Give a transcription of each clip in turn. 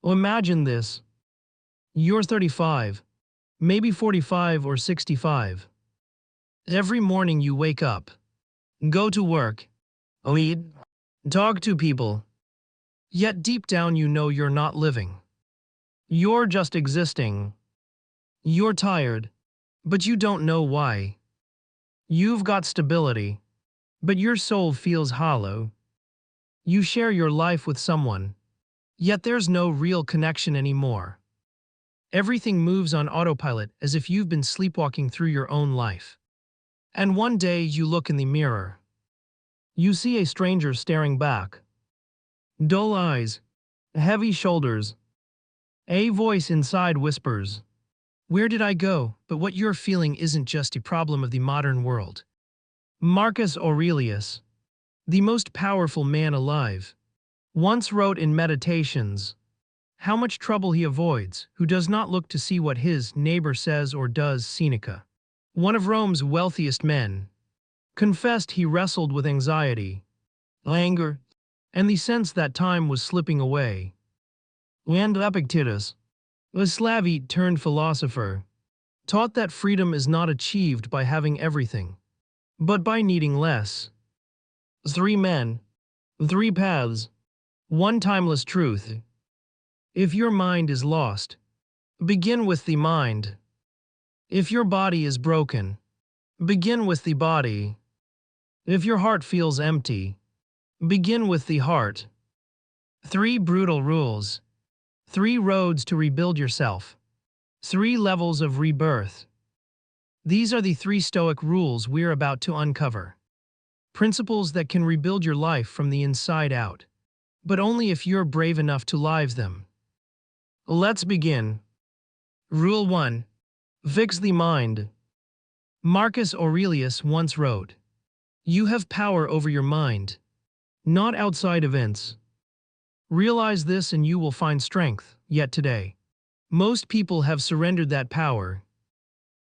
Imagine this. You're 35, maybe 45 or 65. Every morning you wake up, go to work, eat, talk to people. Yet deep down you know you're not living. You're just existing. You're tired, but you don't know why. You've got stability, but your soul feels hollow. You share your life with someone, yet there's no real connection anymore. Everything moves on autopilot as if you've been sleepwalking through your own life. And one day you look in the mirror. You see a stranger staring back. Dull eyes, heavy shoulders. A voice inside whispers, "Where did I go?" But what you're feeling isn't just a problem of the modern world. Marcus Aurelius, the most powerful man alive, once wrote in Meditations how much trouble he avoids who does not look to see what his neighbor says or does. Seneca, one of Rome's wealthiest men, confessed he wrestled with anxiety, anger, and the sense that time was slipping away. And Epictetus, a Slavic-turned-philosopher, taught that freedom is not achieved by having everything, but by needing less. 3 men, 3 paths, 1 timeless truth. If your mind is lost, begin with the mind. If your body is broken, begin with the body. If your heart feels empty, begin with the heart. 3 brutal rules. 3 roads to rebuild yourself. 3 levels of rebirth. These are the 3 Stoic rules we're about to uncover. Principles that can rebuild your life from the inside out, but only if you're brave enough to live them. Let's begin. Rule 1. Fix the mind. Marcus Aurelius once wrote, "You have power over your mind, not outside events." Realize this and you will find strength. Yet today, most people have surrendered that power.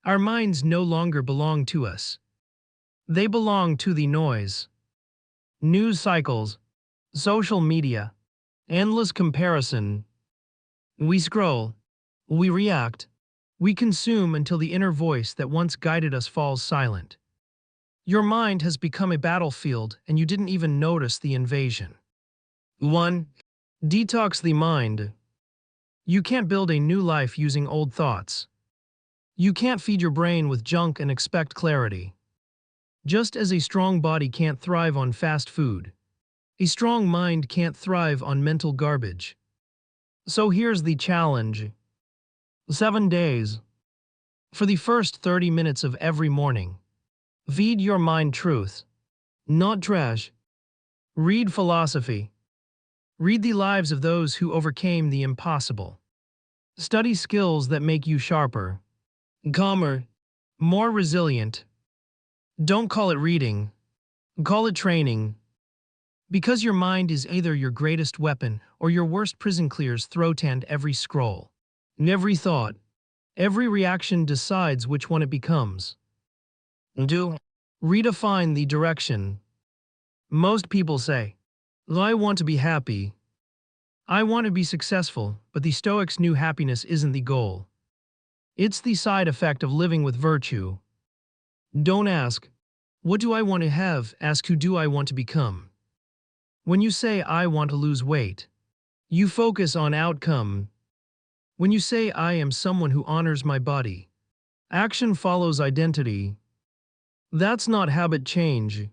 Our minds no longer belong to us. They belong to the noise. News cycles, social media, endless comparison. We scroll, we react, we consume until the inner voice that once guided us falls silent. Your mind has become a battlefield and you didn't even notice the invasion. 1. Detox the mind. You can't build a new life using old thoughts. You can't feed your brain with junk and expect clarity. Just as a strong body can't thrive on fast food, a strong mind can't thrive on mental garbage. So here's the challenge. 7 days. For the first 30 minutes of every morning, feed your mind truth, not trash. Read philosophy. Read the lives of those who overcame the impossible. Study skills that make you sharper, calmer, more resilient. Don't call it reading. Call it training. Because your mind is either your greatest weapon or your worst prison clear's throat, and every scroll, every thought, every reaction decides which one it becomes. 2. Redefine the direction. Most people say, "I want to be happy. I want to be successful," but the Stoics knew happiness isn't the goal. It's the side effect of living with virtue. Don't ask, "What do I want to have?" Ask, "Who do I want to become?" When you say, "I want to lose weight," you focus on outcome. When you say, "I am someone who honors my body," action follows identity. That's not habit change.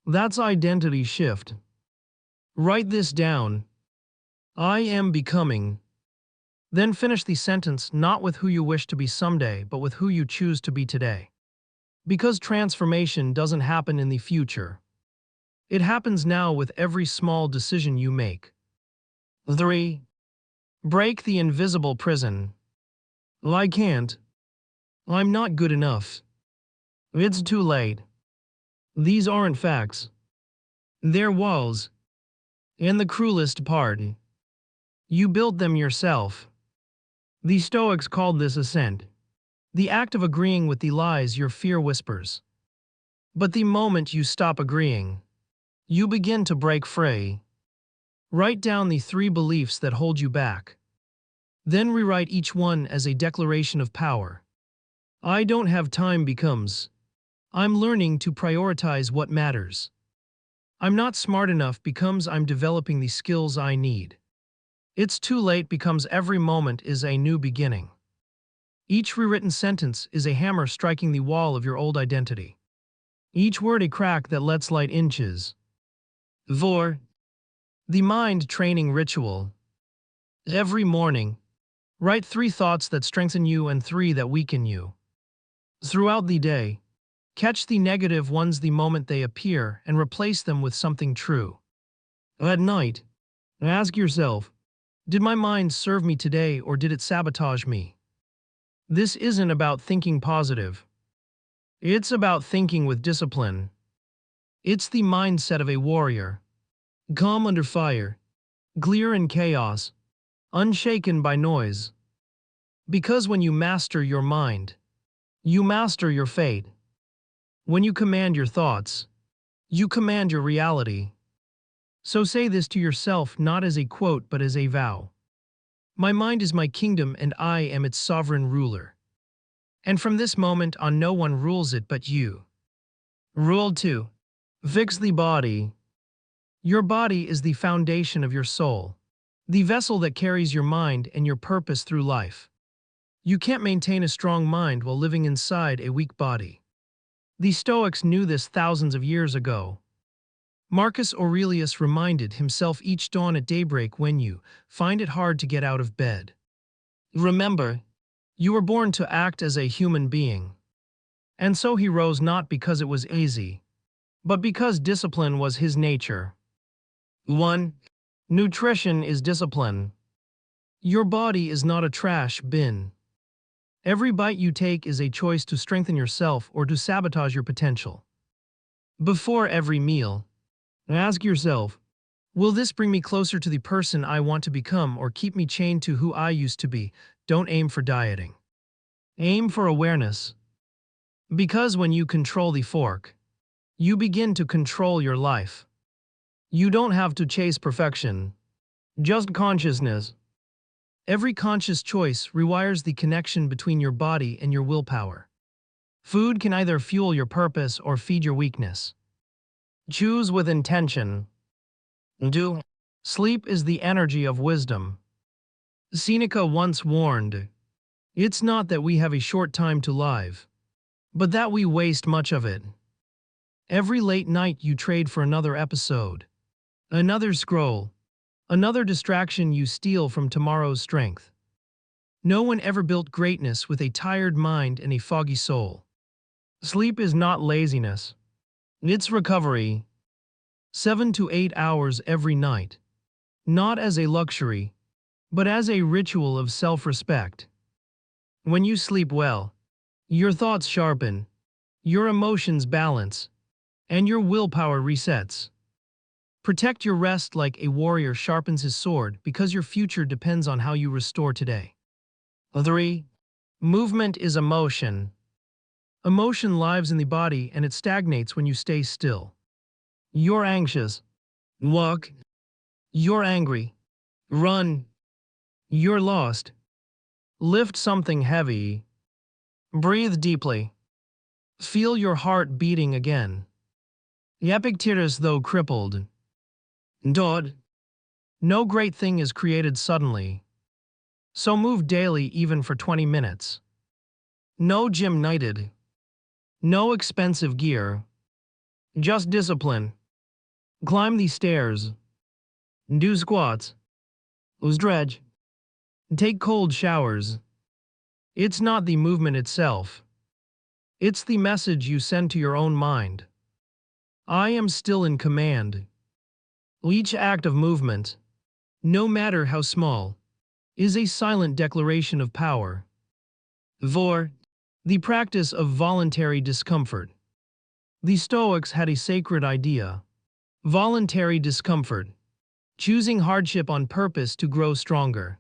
That's identity shift. Write this down. I am becoming. Then finish the sentence not with who you wish to be someday, but with who you choose to be today. Because transformation doesn't happen in the future. It happens now with every small decision you make. 3. Break the invisible prison. I can't. I'm not good enough. It's too late. These aren't facts. They're walls. And the cruelest part, you built them yourself. The Stoics called this assent, the act of agreeing with the lies your fear whispers. But the moment you stop agreeing, you begin to break free. Write down the 3 beliefs that hold you back. Then rewrite each one as a declaration of power. I don't have time becomes, I'm learning to prioritize what matters. I'm not smart enough becomes I'm developing the skills I need. It's too late becomes every moment is a new beginning. Each rewritten sentence is a hammer striking the wall of your old identity. Each word a crack that lets light inches. Vor. The mind training ritual. Every morning, write 3 thoughts that strengthen you and 3 that weaken you. Throughout the day, catch the negative ones the moment they appear and replace them with something true. At night, ask yourself, did my mind serve me today or did it sabotage me? This isn't about thinking positive. It's about thinking with discipline. It's the mindset of a warrior. Calm under fire, clear in chaos, unshaken by noise. Because when you master your mind, you master your fate. When you command your thoughts, you command your reality. So say this to yourself not as a quote but as a vow. My mind is my kingdom and I am its sovereign ruler. And from this moment on no one rules it but you. Rule 2. Fix the body. Your body is the foundation of your soul, the vessel that carries your mind and your purpose through life. You can't maintain a strong mind while living inside a weak body. The Stoics knew this thousands of years ago. Marcus Aurelius reminded himself each dawn at daybreak when you find it hard to get out of bed. Remember, you were born to act as a human being. And so he rose not because it was easy, but because discipline was his nature. 1. Nutrition is discipline. Your body is not a trash bin. Every bite you take is a choice to strengthen yourself or to sabotage your potential. Before every meal, ask yourself, will this bring me closer to the person I want to become or keep me chained to who I used to be? Don't aim for dieting. Aim for awareness. Because when you control the fork, you begin to control your life. You don't have to chase perfection, just consciousness. Every conscious choice rewires the connection between your body and your willpower. Food can either fuel your purpose or feed your weakness. Choose with intention. Do. Sleep is the energy of wisdom. Seneca once warned, it's not that we have a short time to live, but that we waste much of it. Every late night you trade for another episode, another scroll, another distraction you steal from tomorrow's strength. No one ever built greatness with a tired mind and a foggy soul. Sleep is not laziness. It's recovery. 7 to 8 hours every night. Not as a luxury, but as a ritual of self-respect. When you sleep well, your thoughts sharpen, your emotions balance, and your willpower resets. Protect your rest like a warrior sharpens his sword because your future depends on how you restore today. 3. Movement is emotion. Emotion lives in the body and it stagnates when you stay still. You're anxious. Walk. You're angry. Run. You're lost. Lift something heavy. Breathe deeply. Feel your heart beating again. Epictetus, though crippled, Dodd. No great thing is created suddenly. So move daily even for 20 minutes. No gym needed. No expensive gear. Just discipline. Climb the stairs. Do squats. Stretch. Take cold showers. It's not the movement itself. It's the message you send to your own mind. I am still in command. Each act of movement, no matter how small, is a silent declaration of power. 4. The practice of voluntary discomfort. The Stoics had a sacred idea: voluntary discomfort, choosing hardship on purpose to grow stronger.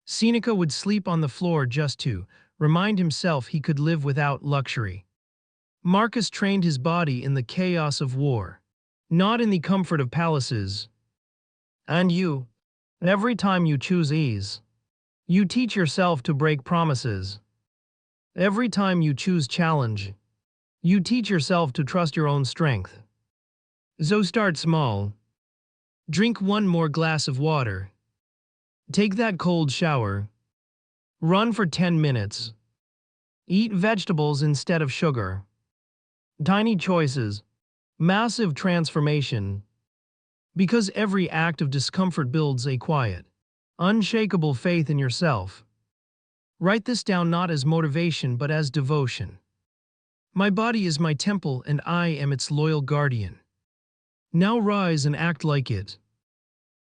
Seneca would sleep on the floor just to remind himself he could live without luxury. Marcus trained his body in the chaos of war, not in the comfort of palaces. And you, every time you choose ease, you teach yourself to break promises. Every time you choose challenge, you teach yourself to trust your own strength. So start small. Drink one more glass of water. Take that cold shower. Run for 10 minutes. Eat vegetables instead of sugar. Tiny choices, massive transformation. Because every act of discomfort builds a quiet, unshakable faith in yourself. Write this down not as motivation but as devotion. My body is my temple and I am its loyal guardian. Now rise and act like it.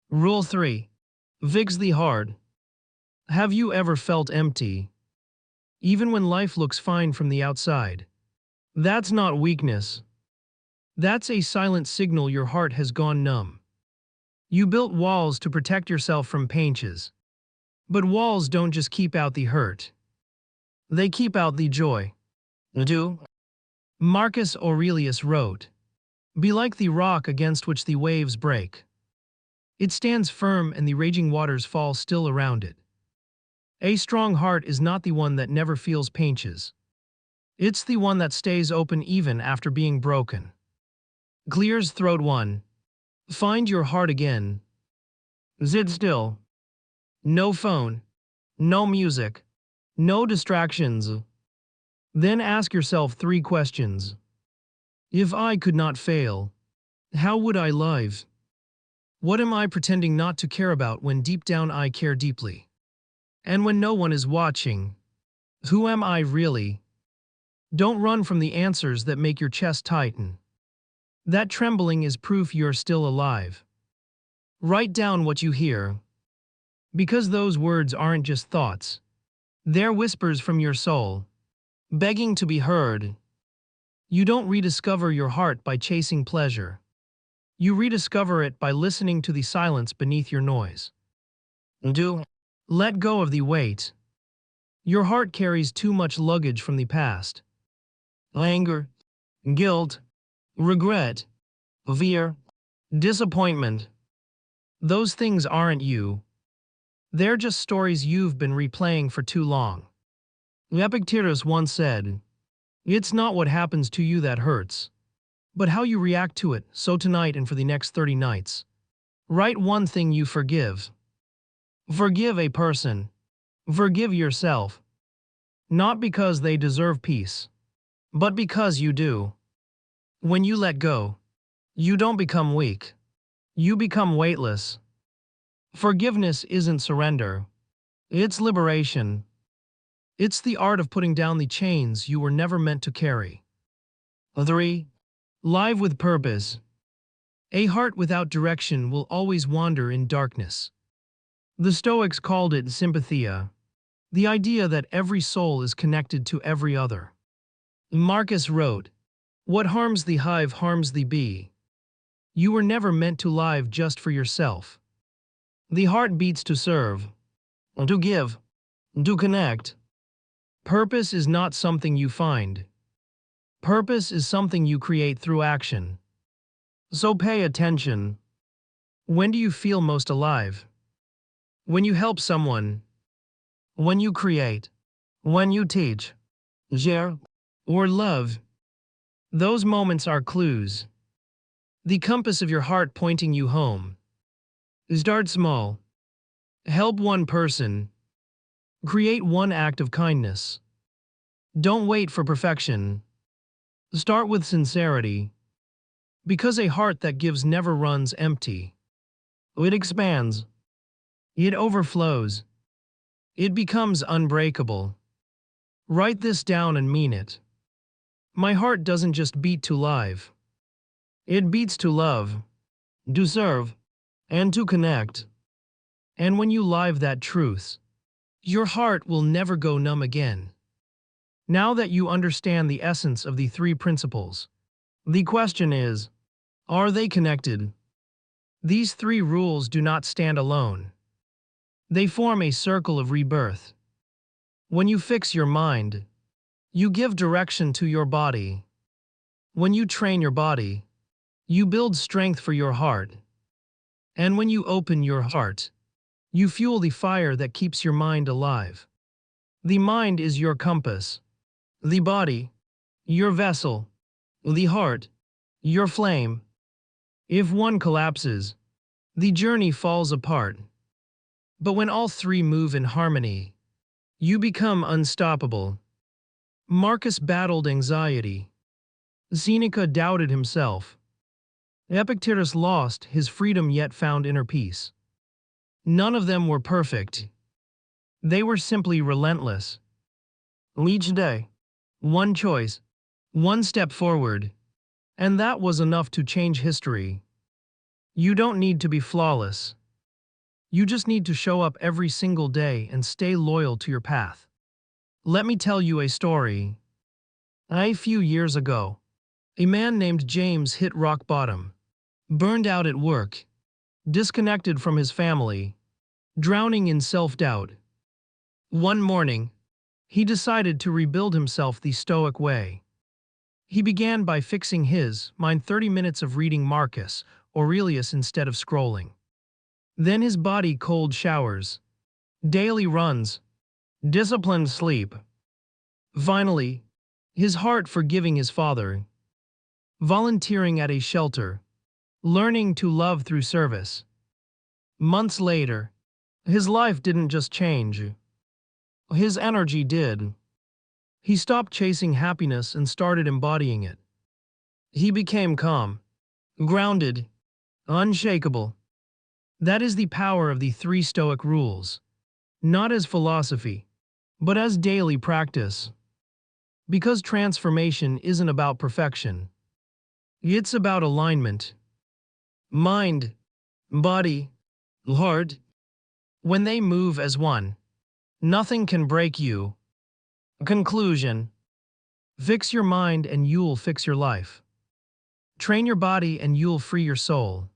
Rule 3. Fix the heart. Have you ever felt empty? Even when life looks fine from the outside. That's not weakness. That's a silent signal your heart has gone numb. You built walls to protect yourself from pinches. But walls don't just keep out the hurt. They keep out the joy. Do? Marcus Aurelius wrote, "Be like the rock against which the waves break. It stands firm and the raging waters fall still around it." A strong heart is not the one that never feels pinches. It's the one that stays open even after being broken. Clears throat 1. Find your heart again. Sit still. No phone. No music. No distractions. Then ask yourself 3 questions. If I could not fail, how would I live? What am I pretending not to care about when deep down I care deeply? And when no one is watching, who am I really? Don't run from the answers that make your chest tighten. That trembling is proof you're still alive. Write down what you hear. Because those words aren't just thoughts. They're whispers from your soul, begging to be heard. You don't rediscover your heart by chasing pleasure. You rediscover it by listening to the silence beneath your noise. Do. Let go of the weight. Your heart carries too much luggage from the past. Anger, guilt, regret, fear, disappointment. Those things aren't you. They're just stories you've been replaying for too long. Epictetus once said, "It's not what happens to you that hurts, but how you react to it." So tonight and for the next 30 nights, write one thing you forgive. Forgive a person. Forgive yourself. Not because they deserve peace, but because you do. When you let go, you don't become weak. You become weightless. Forgiveness isn't surrender. It's liberation. It's the art of putting down the chains you were never meant to carry. 3. Live with purpose. A heart without direction will always wander in darkness. The Stoics called it sympathia, the idea that every soul is connected to every other. Marcus wrote, "What harms the hive harms the bee." You were never meant to live just for yourself. The heart beats to serve, to give, to connect. Purpose is not something you find. Purpose is something you create through action. So pay attention. When do you feel most alive? When you help someone. When you create. When you teach, share, or love. Those moments are clues. The compass of your heart pointing you home. Start small. Help one person. Create one act of kindness. Don't wait for perfection. Start with sincerity. Because a heart that gives never runs empty. It expands. It overflows. It becomes unbreakable. Write this down and mean it. My heart doesn't just beat to live. It beats to love, to serve, and to connect. And when you live that truth, your heart will never go numb again. Now that you understand the essence of the 3 principles, the question is, are they connected? These 3 rules do not stand alone. They form a circle of rebirth. When you fix your mind, you give direction to your body. When you train your body, you build strength for your heart. And when you open your heart, you fuel the fire that keeps your mind alive. The mind is your compass, the body, your vessel, the heart, your flame. If one collapses, the journey falls apart. But when all three move in harmony, you become unstoppable. Marcus battled anxiety. Seneca doubted himself. Epictetus lost his freedom yet found inner peace. None of them were perfect. They were simply relentless. Each day, one choice, one step forward, and that was enough to change history. You don't need to be flawless. You just need to show up every single day and stay loyal to your path. Let me tell you a story. A few years ago, a man named James hit rock bottom, burned out at work, disconnected from his family, drowning in self-doubt. One morning, he decided to rebuild himself the Stoic way. He began by fixing his mind 30 minutes of reading Marcus Aurelius instead of scrolling. Then his body cold showers, daily runs, disciplined sleep. Finally, his heart forgiving his father, volunteering at a shelter, learning to love through service. Months later, his life didn't just change. His energy did. He stopped chasing happiness and started embodying it. He became calm, grounded, unshakable. That is the power of the three Stoic rules, not as philosophy, but as daily practice. Because transformation isn't about perfection. It's about alignment. Mind, body, heart. When they move as one, nothing can break you. Conclusion. Fix your mind and you'll fix your life. Train your body and you'll free your soul.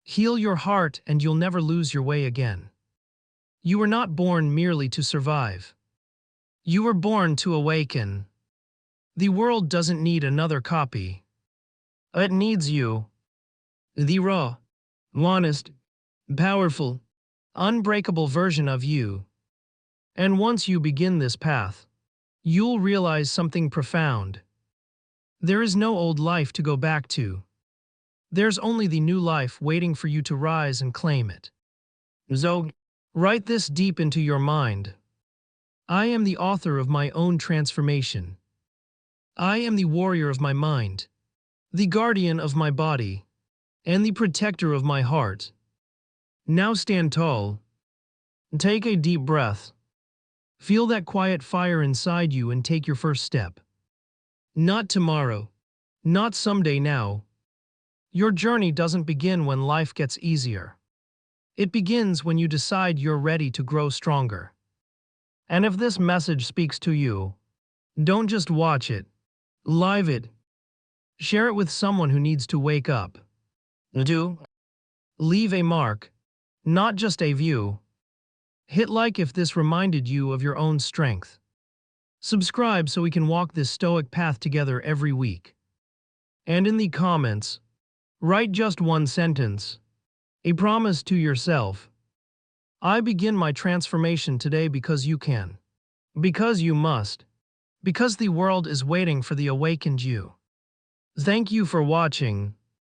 Heal your heart and you'll never lose your way again. You were not born merely to survive. You were born to awaken. The world doesn't need another copy. It needs you. The raw, honest, powerful, unbreakable version of you. And once you begin this path, you'll realize something profound. There is no old life to go back to. There's only the new life waiting for you to rise and claim it. So, write this deep into your mind. I am the author of my own transformation. I am the warrior of my mind, the guardian of my body, and the protector of my heart. Now stand tall. Take a deep breath. Feel that quiet fire inside you and take your first step. Not tomorrow, not someday now. Your journey doesn't begin when life gets easier. It begins when you decide you're ready to grow stronger. And if this message speaks to you, don't just watch it, live it. Share it with someone who needs to wake up. Do. Leave a mark, not just a view. Hit like if this reminded you of your own strength. Subscribe so we can walk this Stoic path together every week. And in the comments, write just one sentence, a promise to yourself. I begin my transformation today because you can. Because you must. Because the world is waiting for the awakened you. Thank you for watching.